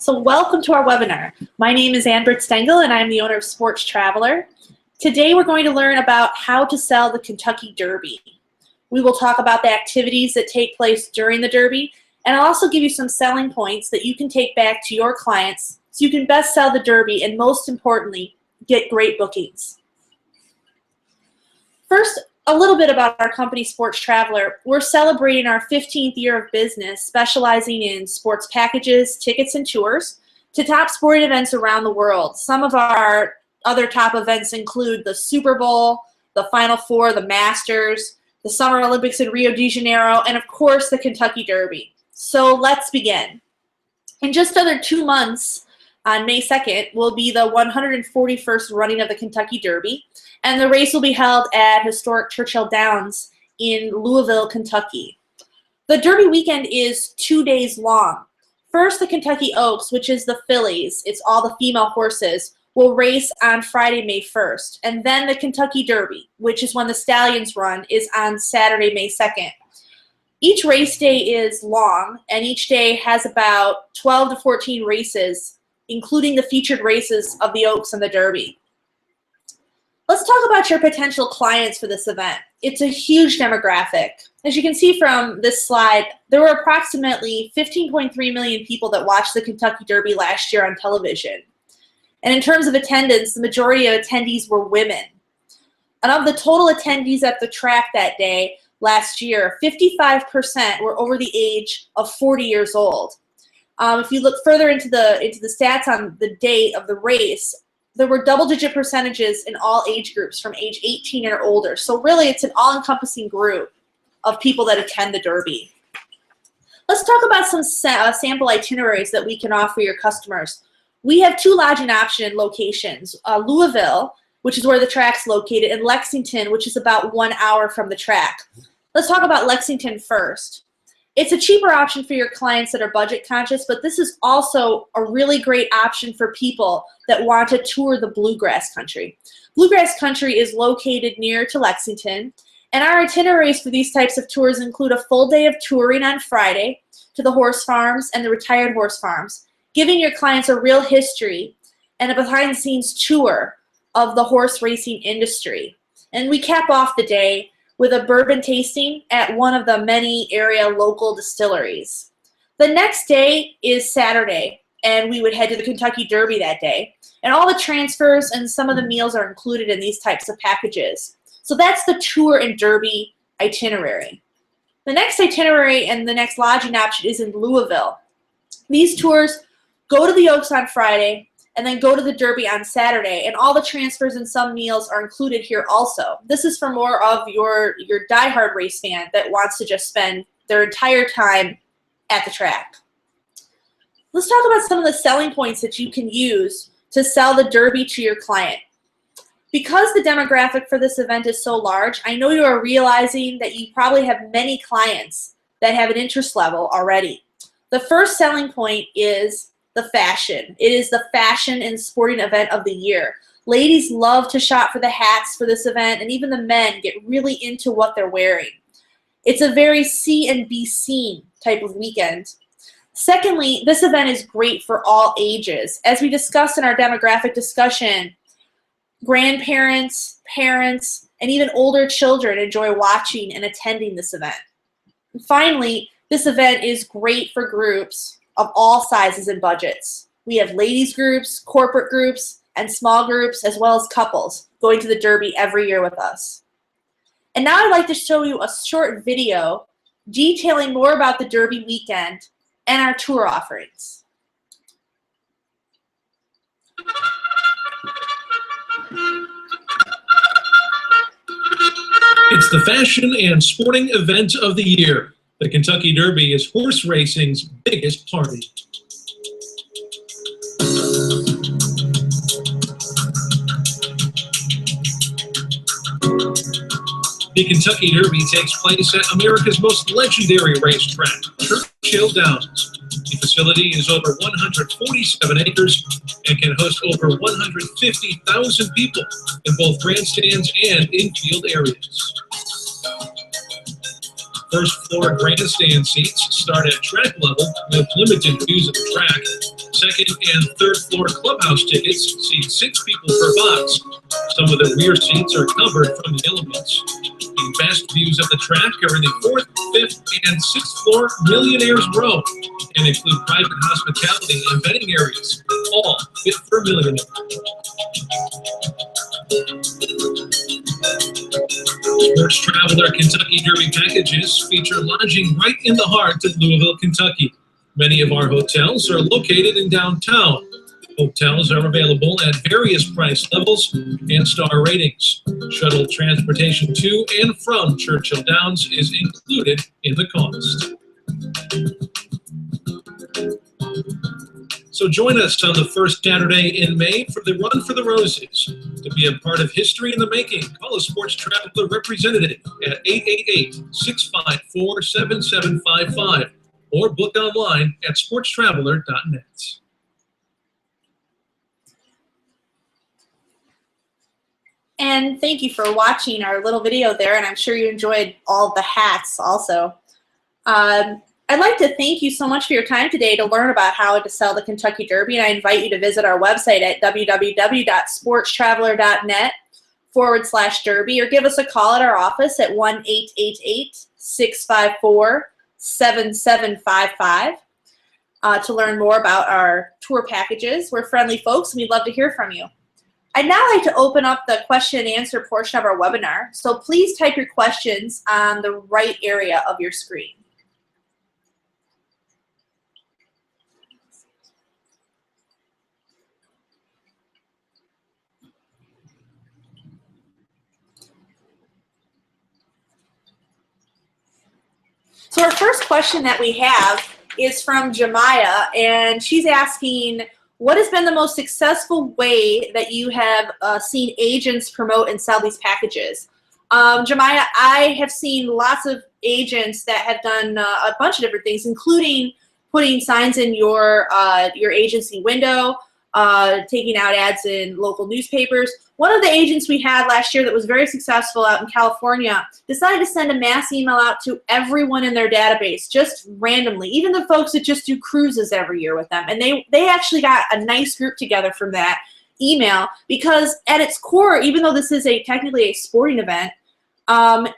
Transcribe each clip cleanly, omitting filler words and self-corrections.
So welcome to our webinar. My name is Ann-Britt Stengel and I'm the owner of Sports Traveler. Today we're going to learn about how to sell the Kentucky Derby. We will talk about the activities that take place during the Derby, and I'll also give you some selling points that you can take back to your clients so you can best sell the Derby and, most importantly, get great bookings. First, a little bit about our company, Sports Traveler. We're celebrating our 15th year of business, specializing in sports packages, tickets, and tours to top sporting events around the world. Some of our other top events include the Super Bowl, the Final Four, the Masters, the Summer Olympics in Rio de Janeiro, and of course the Kentucky Derby. So let's begin. In just under 2 months, on May 2nd, will be the 141st running of the Kentucky Derby, and the race will be held at historic Churchill Downs in Louisville, Kentucky. The Derby weekend is 2 days long. First, the Kentucky Oaks, which is the fillies, it's all the female horses, will race on Friday, May 1st. And then the Kentucky Derby, which is when the stallions run, is on Saturday, May 2nd. Each race day is long, and each day has about 12 to 14 races, including the featured races of the Oaks and the Derby. Let's talk about your potential clients for this event. It's a huge demographic. As you can see from this slide, there were approximately 15.3 million people that watched the Kentucky Derby last year on television. And in terms of attendance, the majority of attendees were women. And of the total attendees at the track that day last year, 55% were over the age of 40 years old. If you look further into the stats on the date of the race, there were double-digit percentages in all age groups from age 18 or older. So really, it's an all-encompassing group of people that attend the Derby. Let's talk about some sample itineraries that we can offer your customers. We have 2 lodging option locations, Louisville, which is where the track's located, and Lexington, which is about 1 hour from the track. Let's talk about Lexington first. It's a cheaper option for your clients that are budget conscious, but this is also a really great option for people that want to tour the bluegrass country. Bluegrass country is located near to Lexington, and our itineraries for these types of tours include a full day of touring on Friday to the horse farms and the retired horse farms, giving your clients a real history and a behind-the-scenes tour of the horse racing industry. And we cap off the day with a bourbon tasting at one of the many area local distilleries. The next day is Saturday, and we would head to the Kentucky Derby that day. And all the transfers and some of the meals are included in these types of packages. So that's the tour and Derby itinerary. The next itinerary and the next lodging option is in Louisville. These tours go to the Oaks on Friday, and then go to the Derby on Saturday, and all the transfers and some meals are included here also. This is for more of your diehard race fan that wants to just spend their entire time at the track. Let's talk about some of the selling points that you can use to sell the Derby to your client. Because the demographic for this event is so large, I know you are realizing that you probably have many clients that have an interest level already. The first selling point is the fashion. It is the fashion and sporting event of the year. Ladies love to shop for the hats for this event, and even the men get really into what they're wearing. It's a very see and be seen type of weekend. Secondly, this event is great for all ages. As we discussed in our demographic discussion, grandparents, parents, and even older children enjoy watching and attending this event. And finally, this event is great for groups of all sizes and budgets. We have ladies groups, corporate groups, and small groups, as well as couples going to the Derby every year with us. And now I'd like to show you a short video detailing more about the Derby weekend and our tour offerings. It's the fashion and sporting event of the year. The Kentucky Derby is horse racing's biggest party. The Kentucky Derby takes place at America's most legendary racetrack, Churchill Downs. The facility is over 147 acres and can host over 150,000 people in both grandstands and infield areas. First floor grandstand seats start at track level with limited views of the track. second and third floor clubhouse tickets seat 6 people per box. Some of the rear seats are covered from the elements. The best views of the track are in the 4th, 5th, and 6th floor Millionaires Row and include private hospitality and betting areas, all fit for millionaires. Sports Traveler Kentucky Derby packages feature lodging right in the heart of Louisville, Kentucky. Many of our hotels are located in downtown. Hotels are available at various price levels and star ratings. Shuttle transportation to and from Churchill Downs is included in the cost. So join us on the first Saturday in May for the Run for the Roses. To be a part of history in the making, call a Sports Traveler representative at 888-654-7755 or book online at sportstraveler.net. And thank you for watching our little video there, and I'm sure you enjoyed all the hats also. I'd like to thank you so much for your time today to learn about how to sell the Kentucky Derby, and I invite you to visit our website at www.sportstraveler.net/derby or give us a call at our office at 1-888-654-7755 to learn more about our tour packages. We're friendly folks, and we'd love to hear from you. I'd now like to open up the question and answer portion of our webinar, so please type your questions on the right area of your screen. So our first question that we have is from Jemiah, and she's asking, what has been the most successful way that you have seen agents promote and sell these packages? Jemiah, I have seen lots of agents that have done a bunch of different things, including putting signs in your agency window, taking out ads in local newspapers. One of the agents we had last year that was very successful out in California decided to send a mass email out to everyone in their database, just randomly, even the folks that just do cruises every year with them. And they actually got a nice group together from that email, because at its core, even though this is technically a sporting event,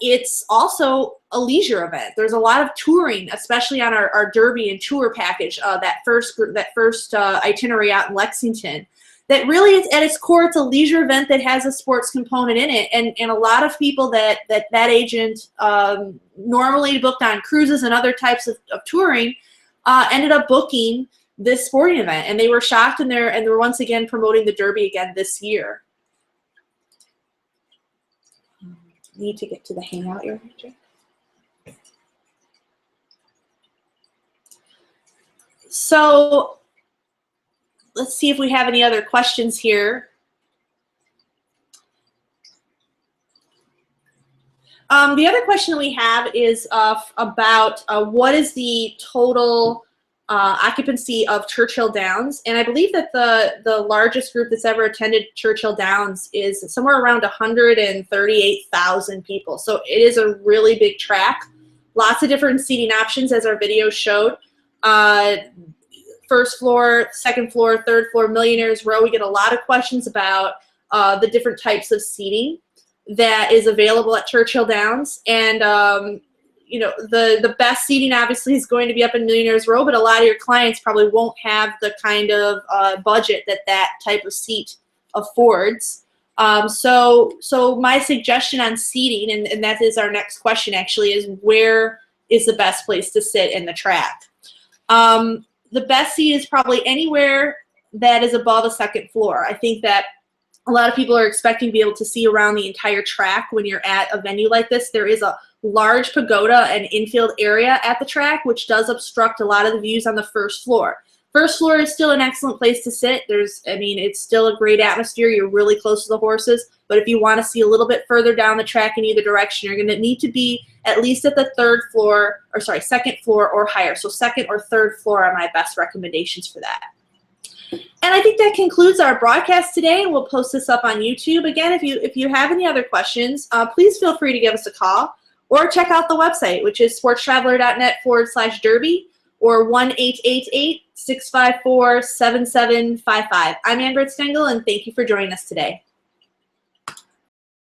it's also a leisure event. There's a lot of touring, especially on our Derby and tour package, that first itinerary out in Lexington. That really, at its core, it's a leisure event that has a sports component in it, and a lot of people that agent normally booked on cruises and other types of touring ended up booking this sporting event, and they were shocked, and they're once again promoting the Derby again this year. Need to get to the Hangout area. So let's see if we have any other questions here. The other question we have is about what is the total occupancy of Churchill Downs, and I believe that the largest group that's ever attended Churchill Downs is somewhere around 138,000 people. So it is a really big track. Lots of different seating options, as our video showed. First floor, second floor, third floor, Millionaires Row. We get a lot of questions about the different types of seating that is available at Churchill Downs, and you know, the best seating obviously is going to be up in Millionaires Row, but a lot of your clients probably won't have the kind of budget that type of seat affords. So my suggestion on seating, and that is our next question actually, is where is the best place to sit in the track? The best seat is probably anywhere that is above a second floor. I think that a lot of people are expecting to be able to see around the entire track when you're at a venue like this. There is a large pagoda and infield area at the track, which does obstruct a lot of the views on the first floor. First floor is still an excellent place to sit. It's still a great atmosphere. You're really close to the horses. But if you want to see a little bit further down the track in either direction, you're going to need to be at least at the second floor or higher. So second or third floor are my best recommendations for that. And I think that concludes our broadcast today, and we'll post this up on YouTube. Again, if you have any other questions, please feel free to give us a call or check out the website, which is sportstraveler.net/derby or 1-888 654-7755. I'm Amber Stengel, and thank you for joining us today.